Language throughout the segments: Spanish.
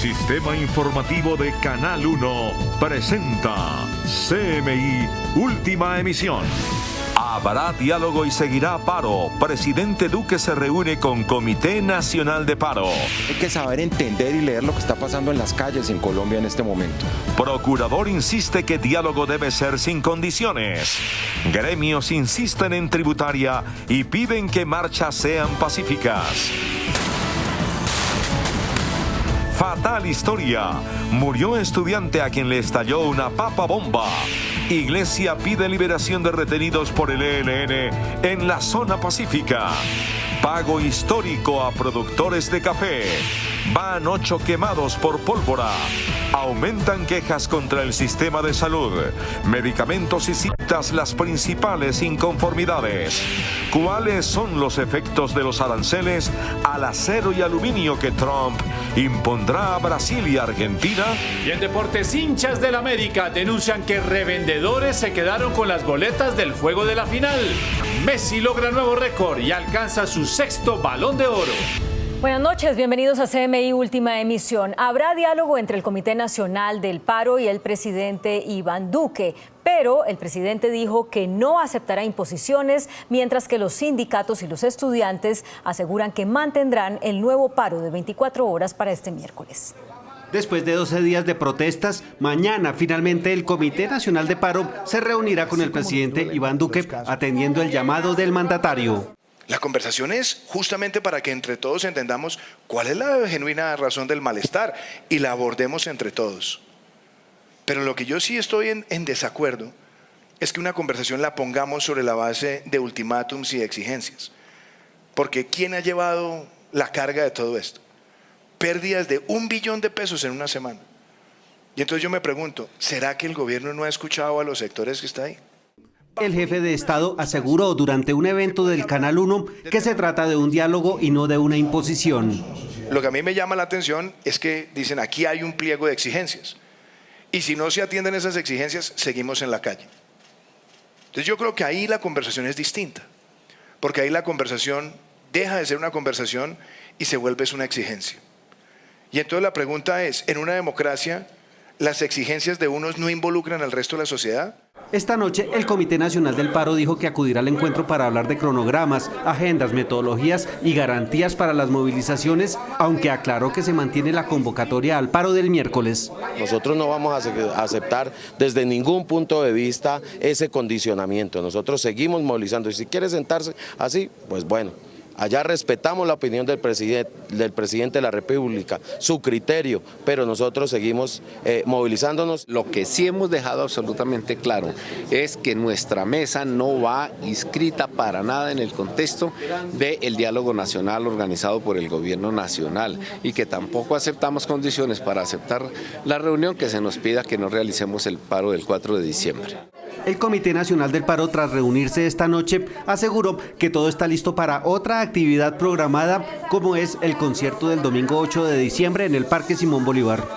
Sistema Informativo de Canal 1 presenta CMI Última Emisión. Habrá diálogo y seguirá paro. Presidente Duque se reúne con Comité Nacional de Paro. Hay que saber entender y leer lo que está pasando en las calles en Colombia en este momento. Procurador insiste que diálogo debe ser sin condiciones. Gremios insisten en tributaria y piden que marchas sean pacíficas. Fatal historia. Murió estudiante a quien le estalló una papa bomba. Iglesia pide liberación de retenidos por el ELN en la zona pacífica. Pago histórico a productores de café. Van 8 quemados por pólvora. Aumentan quejas contra el sistema de salud. Medicamentos y citas las principales inconformidades. ¿Cuáles son los efectos de los aranceles al acero y aluminio que Trump impondrá a Brasil y Argentina? Y en deportes, hinchas del América denuncian que revendedores se quedaron con las boletas del juego de la final. Messi logra nuevo récord y alcanza su 6º Balón de Oro. Buenas noches, bienvenidos a CMI Última Emisión. Habrá diálogo entre el Comité Nacional del Paro y el presidente Iván Duque, pero el presidente dijo que no aceptará imposiciones, mientras que los sindicatos y los estudiantes aseguran que mantendrán el nuevo paro de 24 horas para este miércoles. Después de 12 días de protestas, mañana finalmente el Comité Nacional de Paro se reunirá con el presidente Iván Duque, atendiendo el llamado del mandatario. La conversación es justamente para que entre todos entendamos cuál es la genuina razón del malestar y la abordemos entre todos. Pero lo que yo sí estoy en desacuerdo es que una conversación la pongamos sobre la base de ultimátums y exigencias. Porque ¿quién ha llevado la carga de todo esto? Pérdidas de $1 billón en una semana. Y entonces yo me pregunto, ¿será que el gobierno no ha escuchado a los sectores que está ahí? El jefe de Estado aseguró durante un evento del Canal 1 que se trata de un diálogo y no de una imposición. Lo que a mí me llama la atención es que dicen aquí hay un pliego de exigencias. Y si no se atienden esas exigencias, seguimos en la calle. Entonces yo creo que ahí la conversación es distinta. Porque ahí la conversación deja de ser una conversación y se vuelve una exigencia. Y entonces la pregunta es, ¿en una democracia las exigencias de unos no involucran al resto de la sociedad? Esta noche el Comité Nacional del Paro dijo que acudirá al encuentro para hablar de cronogramas, agendas, metodologías y garantías para las movilizaciones, aunque aclaró que se mantiene la convocatoria al paro del miércoles. Nosotros no vamos a aceptar desde ningún punto de vista ese condicionamiento. Nosotros seguimos movilizando y si quiere sentarse así, pues bueno. Allá respetamos la opinión del presidente de la República, su criterio, pero nosotros seguimos movilizándonos. Lo que sí hemos dejado absolutamente claro es que nuestra mesa no va inscrita para nada en el contexto del diálogo nacional organizado por el gobierno nacional y que tampoco aceptamos condiciones para aceptar la reunión que se nos pida que no realicemos el paro del 4 de diciembre. El Comité Nacional del Paro, tras reunirse esta noche, aseguró que todo está listo para otra actividad programada, como es el concierto del domingo 8 de diciembre en el Parque Simón Bolívar.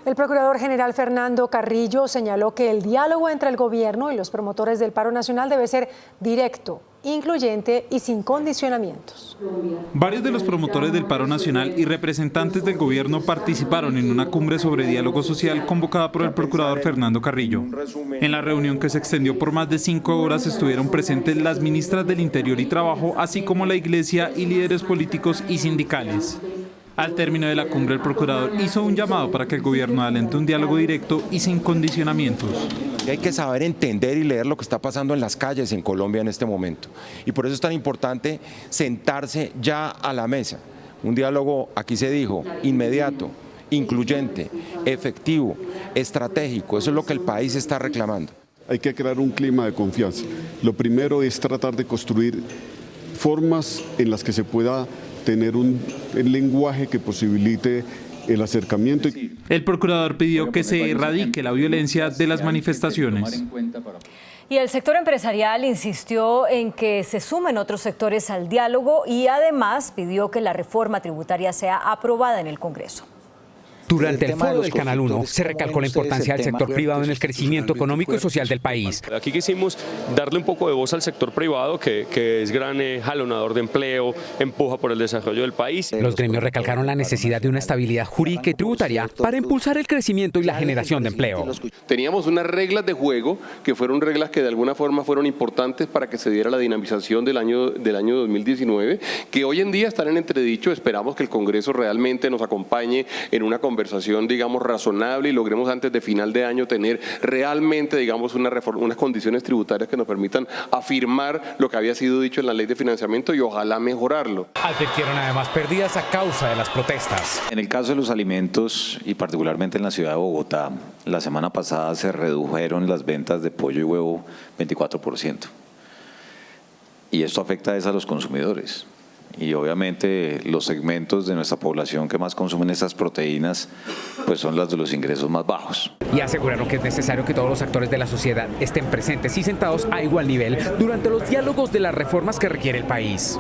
El procurador general Fernando Carrillo señaló que el diálogo entre el gobierno y los promotores del paro nacional debe ser directo, incluyente y sin condicionamientos. Varios de los promotores del paro nacional y representantes del gobierno participaron en una cumbre sobre diálogo social convocada por el procurador Fernando Carrillo. En la reunión, que se extendió por más de 5 horas, estuvieron presentes las ministras del Interior y Trabajo, así como la Iglesia y líderes políticos y sindicales. Al término de la cumbre, el procurador hizo un llamado para que el gobierno alente un diálogo directo y sin condicionamientos. Hay que saber entender y leer lo que está pasando en las calles en Colombia en este momento. Y por eso es tan importante sentarse ya a la mesa. Un diálogo, aquí se dijo, inmediato, incluyente, efectivo, estratégico. Eso es lo que el país está reclamando. Hay que crear un clima de confianza. Lo primero es tratar de construir formas en las que se pueda tener un lenguaje que posibilite el acercamiento. El procurador pidió que se erradique la violencia de las manifestaciones. Y el sector empresarial insistió en que se sumen otros sectores al diálogo y además pidió que la reforma tributaria sea aprobada en el Congreso. Durante el foro del Canal 1 se recalcó la importancia del sector privado en el crecimiento económico y social del país. Aquí quisimos darle un poco de voz al sector privado, que es gran jalonador de empleo, empuja por el desarrollo del país. Los gremios recalcaron la necesidad de una estabilidad jurídica y tributaria para impulsar el crecimiento y la generación de empleo. Teníamos unas reglas de juego que fueron reglas que de alguna forma fueron importantes para que se diera la dinamización del año 2019, que hoy en día están en entredicho. Esperamos que el Congreso realmente nos acompañe en una conversación, digamos, razonable y logremos antes de final de año tener realmente, digamos, unas condiciones tributarias que nos permitan afirmar lo que había sido dicho en la ley de financiamiento y ojalá mejorarlo. Advirtieron además pérdidas a causa de las protestas. En el caso de los alimentos y particularmente en la ciudad de Bogotá, la semana pasada se redujeron las ventas de pollo y huevo 24%. Y esto afecta a los consumidores. Y obviamente los segmentos de nuestra población que más consumen estas proteínas pues son las de los ingresos más bajos. Y aseguraron que es necesario que todos los actores de la sociedad estén presentes y sentados a igual nivel durante los diálogos de las reformas que requiere el país.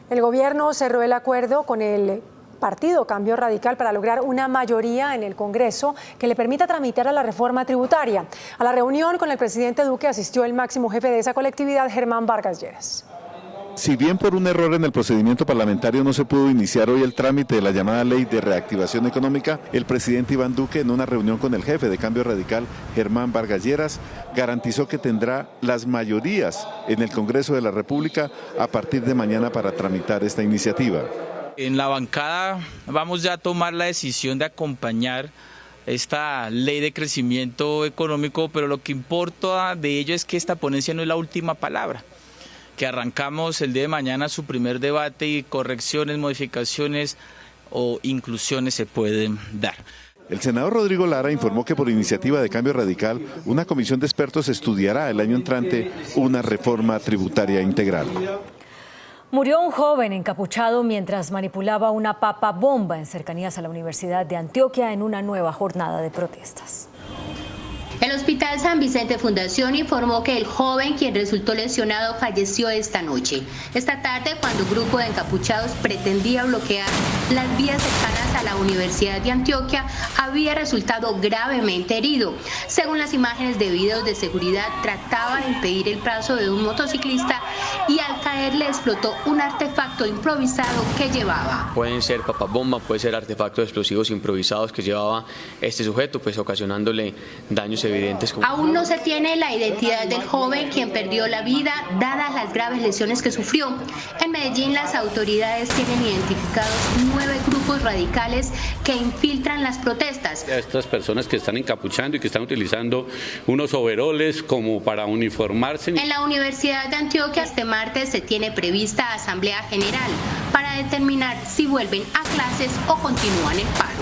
El gobierno cerró el acuerdo con el Partido Cambio Radical para lograr una mayoría en el Congreso que le permita tramitar a la reforma tributaria. A la reunión con el presidente Duque asistió el máximo jefe de esa colectividad, Germán Vargas Lleras. Si bien por un error en el procedimiento parlamentario no se pudo iniciar hoy el trámite de la llamada Ley de Reactivación Económica, el presidente Iván Duque, en una reunión con el jefe de Cambio Radical, Germán Vargas Lleras, garantizó que tendrá las mayorías en el Congreso de la República a partir de mañana para tramitar esta iniciativa. En la bancada vamos ya a tomar la decisión de acompañar esta ley de crecimiento económico, pero lo que importa de ello es que esta ponencia no es la última palabra, que arrancamos el día de mañana su primer debate y correcciones, modificaciones o inclusiones se pueden dar. El senador Rodrigo Lara informó que por iniciativa de Cambio Radical, una comisión de expertos estudiará el año entrante una reforma tributaria integral. Murió un joven encapuchado mientras manipulaba una papa bomba en cercanías a la Universidad de Antioquia en una nueva jornada de protestas. El Hospital San Vicente Fundación informó que el joven quien resultó lesionado falleció esta noche. Esta tarde, cuando un grupo de encapuchados pretendía bloquear las vías cercanas a la Universidad de Antioquia, había resultado gravemente herido. Según las imágenes de videos de seguridad, trataba de impedir el paso de un motociclista y al caer le explotó un artefacto improvisado que llevaba. Pueden ser papabomba, pueden ser artefactos explosivos improvisados que llevaba este sujeto, pues ocasionándole daños evidentes. Aún no se tiene la identidad del joven quien perdió la vida, dadas las graves lesiones que sufrió. En Medellín, las autoridades tienen identificados 9 grupos radicales que infiltran las protestas. Estas personas que están encapuchando y que están utilizando unos overoles como para uniformarse. En la Universidad de Antioquia, este martes se tiene prevista asamblea general para determinar si vuelven a clases o continúan en paro.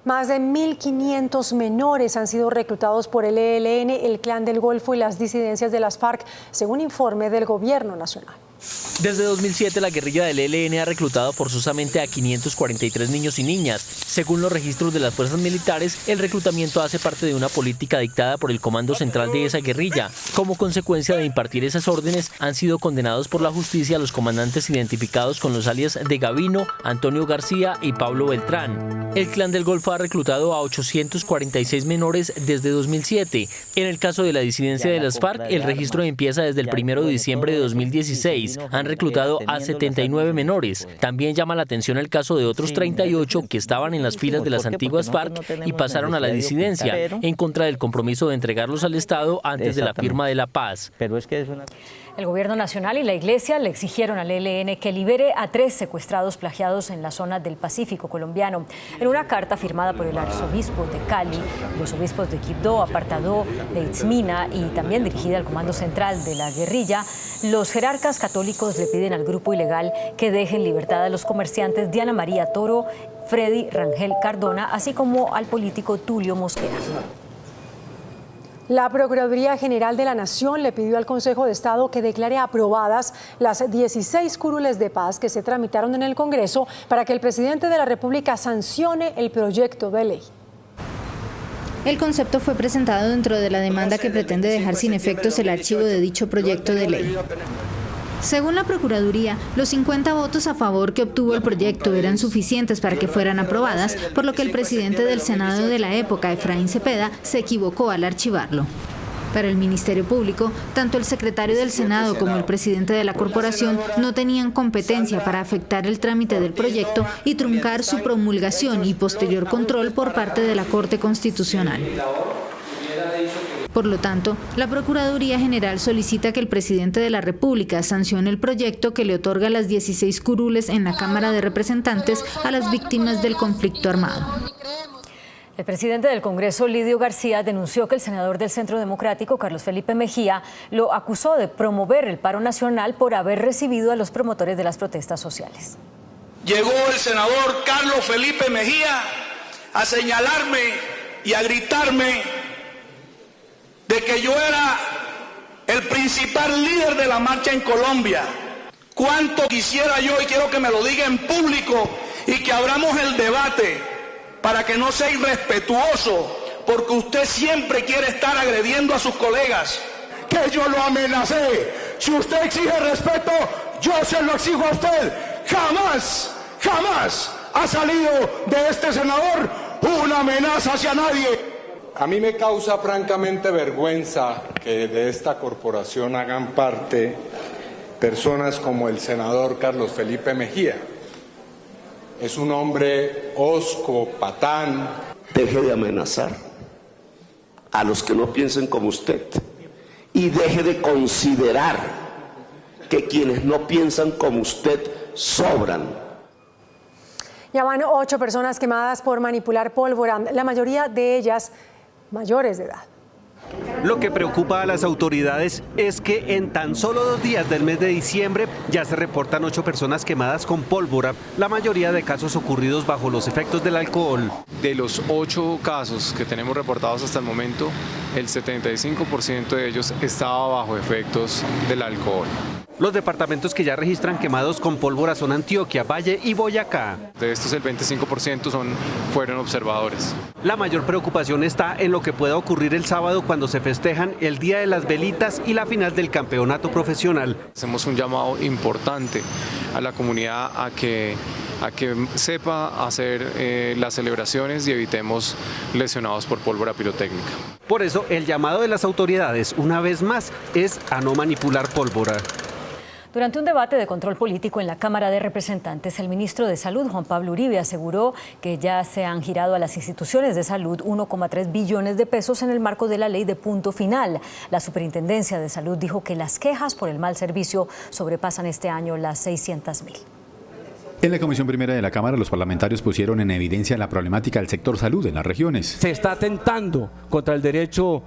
Más de 1.500 menores han sido reclutados por el ELN, el Clan del Golfo y las disidencias de las FARC, según informe del Gobierno Nacional. Desde 2007, la guerrilla del ELN ha reclutado forzosamente a 543 niños y niñas. Según los registros de las fuerzas militares, el reclutamiento hace parte de una política dictada por el Comando Central de esa guerrilla. Como consecuencia de impartir esas órdenes, han sido condenados por la justicia los comandantes identificados con los alias de Gavino, Antonio García y Pablo Beltrán. El Clan del Golfo ha reclutado a 846 menores desde 2007. En el caso de la disidencia de las FARC, el registro empieza desde el 1 de diciembre de 2016. Han reclutado a 79 menores. También llama la atención el caso de otros 38 que estaban en las filas de las antiguas FARC y pasaron a la disidencia, en contra del compromiso de entregarlos al Estado antes de la firma de la paz. El Gobierno Nacional y la Iglesia le exigieron al ELN que libere a 3 secuestrados plagiados en la zona del Pacífico colombiano. En una carta firmada por el arzobispo de Cali, los obispos de Quibdó, Apartadó, de Itzmina y también dirigida al Comando Central de la guerrilla, los jerarcas católicos le piden al grupo ilegal que deje en libertad a los comerciantes Diana María Toro, Freddy Rangel Cardona, así como al político Tulio Mosquera. La Procuraduría General de la Nación le pidió al Consejo de Estado que declare aprobadas las 16 curules de paz que se tramitaron en el Congreso para que el presidente de la República sancione el proyecto de ley. El concepto fue presentado dentro de la demanda que pretende dejar sin efectos el archivo de dicho proyecto de ley. Según la Procuraduría, los 50 votos a favor que obtuvo el proyecto eran suficientes para que fueran aprobadas, por lo que el presidente del Senado de la época, Efraín Cepeda, se equivocó al archivarlo. Para el Ministerio Público, tanto el secretario del Senado como el presidente de la corporación no tenían competencia para afectar el trámite del proyecto y truncar su promulgación y posterior control por parte de la Corte Constitucional. Por lo tanto, la Procuraduría General solicita que el presidente de la República sancione el proyecto que le otorga las 16 curules en la Cámara de Representantes a las víctimas del conflicto armado. El presidente del Congreso, Lidio García, denunció que el senador del Centro Democrático, Carlos Felipe Mejía, lo acusó de promover el paro nacional por haber recibido a los promotores de las protestas sociales. Llegó el senador Carlos Felipe Mejía a señalarme y a gritarme de que yo era el principal líder de la marcha en Colombia. Cuánto quisiera yo, y quiero que me lo diga en público y que abramos el debate, para que no sea irrespetuoso, porque usted siempre quiere estar agrediendo a sus colegas. Que yo lo amenacé. Si usted exige respeto, yo se lo exijo a usted. Jamás, jamás ha salido de este senador una amenaza hacia nadie. A mí me causa francamente vergüenza que de esta corporación hagan parte personas como el senador Carlos Felipe Mejía. Es un hombre hosco, patán. Deje de amenazar a los que no piensen como usted y deje de considerar que quienes no piensan como usted sobran. Ya van 8 personas quemadas por manipular pólvora, la mayoría de ellas mayores de edad. Lo que preocupa a las autoridades es que en tan solo 2 días del mes de diciembre ya se reportan 8 personas quemadas con pólvora, la mayoría de casos ocurridos bajo los efectos del alcohol. De los 8 casos que tenemos reportados hasta el momento, el 75% de ellos estaba bajo efectos del alcohol. Los departamentos que ya registran quemados con pólvora son Antioquia, Valle y Boyacá. De estos el 25% fueron observadores. La mayor preocupación está en lo que pueda ocurrir el sábado cuando se festejan el Día de las Velitas y la final del campeonato profesional. Hacemos un llamado importante a la comunidad a que sepa hacer las celebraciones y evitemos lesionados por pólvora pirotécnica. Por eso el llamado de las autoridades, una vez más, es a no manipular pólvora. Durante un debate de control político en la Cámara de Representantes, el ministro de Salud, Juan Pablo Uribe, aseguró que ya se han girado a las instituciones de salud 1,3 billones de pesos en el marco de la ley de punto final. La Superintendencia de Salud dijo que las quejas por el mal servicio sobrepasan este año las 600.000. En la Comisión Primera de la Cámara, los parlamentarios pusieron en evidencia la problemática del sector salud en las regiones. Se está atentando contra el derecho,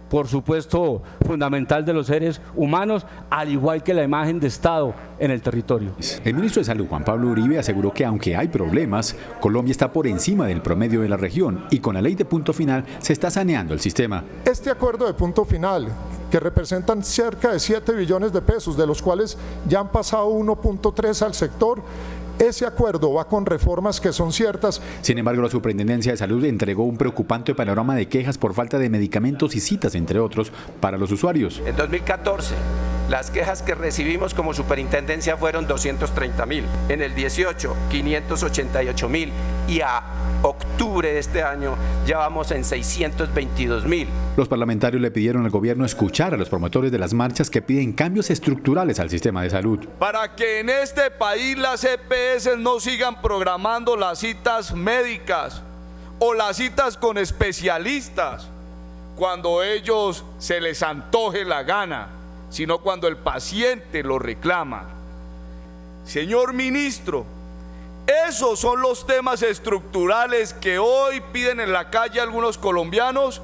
por supuesto, fundamental de los seres humanos, al igual que la imagen de Estado en el territorio. El ministro de Salud, Juan Pablo Uribe, aseguró que aunque hay problemas, Colombia está por encima del promedio de la región y con la ley de punto final se está saneando el sistema. Este acuerdo de punto final, que representan cerca de 7 billones de pesos, de los cuales ya han pasado 1.3 al sector, ese acuerdo va con reformas que son ciertas. Sin embargo, la Superintendencia de Salud entregó un preocupante panorama de quejas por falta de medicamentos y citas, entre otros, para los usuarios. En 2014, las quejas que recibimos como superintendencia fueron 230.000. En el 18, 588.000. Y a octubre de este año ya vamos en 622.000. Los parlamentarios le pidieron al gobierno escuchar a los promotores de las marchas que piden cambios estructurales al sistema de salud. Para que en este país las EPS no sigan programando las citas médicas o las citas con especialistas cuando ellos se les antoje la gana, sino cuando el paciente lo reclama. Señor ministro, esos son los temas estructurales que hoy piden en la calle algunos colombianos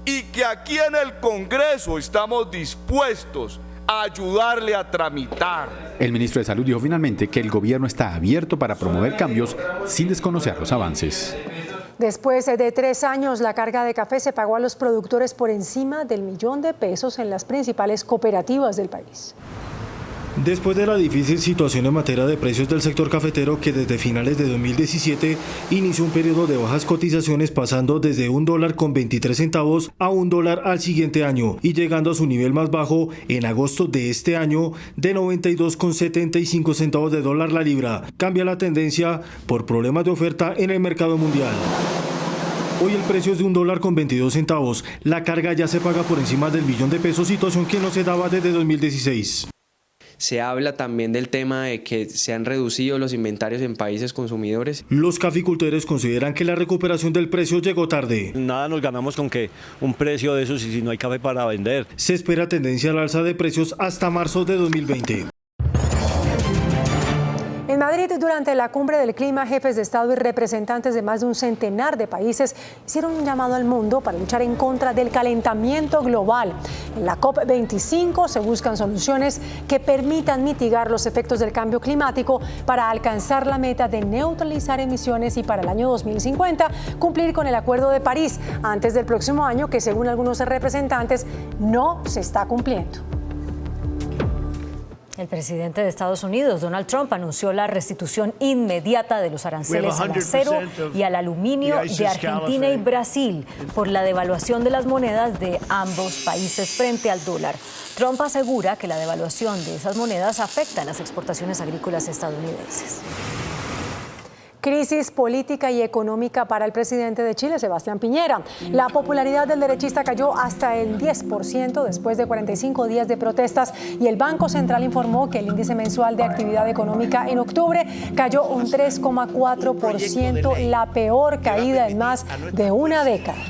y que aquí en el Congreso estamos dispuestos a ayudarle a tramitar. El ministro de Salud dijo finalmente que el gobierno está abierto para promover cambios sin desconocer los avances. Después de 3 años, la carga de café se pagó a los productores por encima del $1.000.000 en las principales cooperativas del país. Después de la difícil situación en materia de precios del sector cafetero, que desde finales de 2017 inició un periodo de bajas cotizaciones, pasando desde $1.23 a $1 al siguiente año y llegando a su nivel más bajo en agosto de este año de 92,75 centavos de dólar la libra. Cambia la tendencia por problemas de oferta en el mercado mundial. Hoy el precio es de $1.22. La carga ya se paga por encima del billón de pesos, situación que no se daba desde 2016. Se habla también del tema de que se han reducido los inventarios en países consumidores. Los caficultores consideran que la recuperación del precio llegó tarde. Nada nos ganamos con que un precio de esos y si no hay café para vender. Se espera tendencia al alza de precios hasta marzo de 2020. En Madrid, durante la cumbre del clima, jefes de Estado y representantes de más de un centenar de países hicieron un llamado al mundo para luchar en contra del calentamiento global. En la COP25 se buscan soluciones que permitan mitigar los efectos del cambio climático para alcanzar la meta de neutralizar emisiones y para el año 2050 cumplir con el Acuerdo de París antes del próximo año, que según algunos representantes no se está cumpliendo. El presidente de Estados Unidos, Donald Trump, anunció la restitución inmediata de los aranceles al acero y al aluminio de Argentina y Brasil por la devaluación de las monedas de ambos países frente al dólar. Trump asegura que la devaluación de esas monedas afecta a las exportaciones agrícolas estadounidenses. Crisis política y económica para el presidente de Chile, Sebastián Piñera. La popularidad del derechista cayó hasta el 10% después de 45 días de protestas y el Banco Central informó que el índice mensual de actividad económica en octubre cayó un 3,4%, la peor caída en más de una década.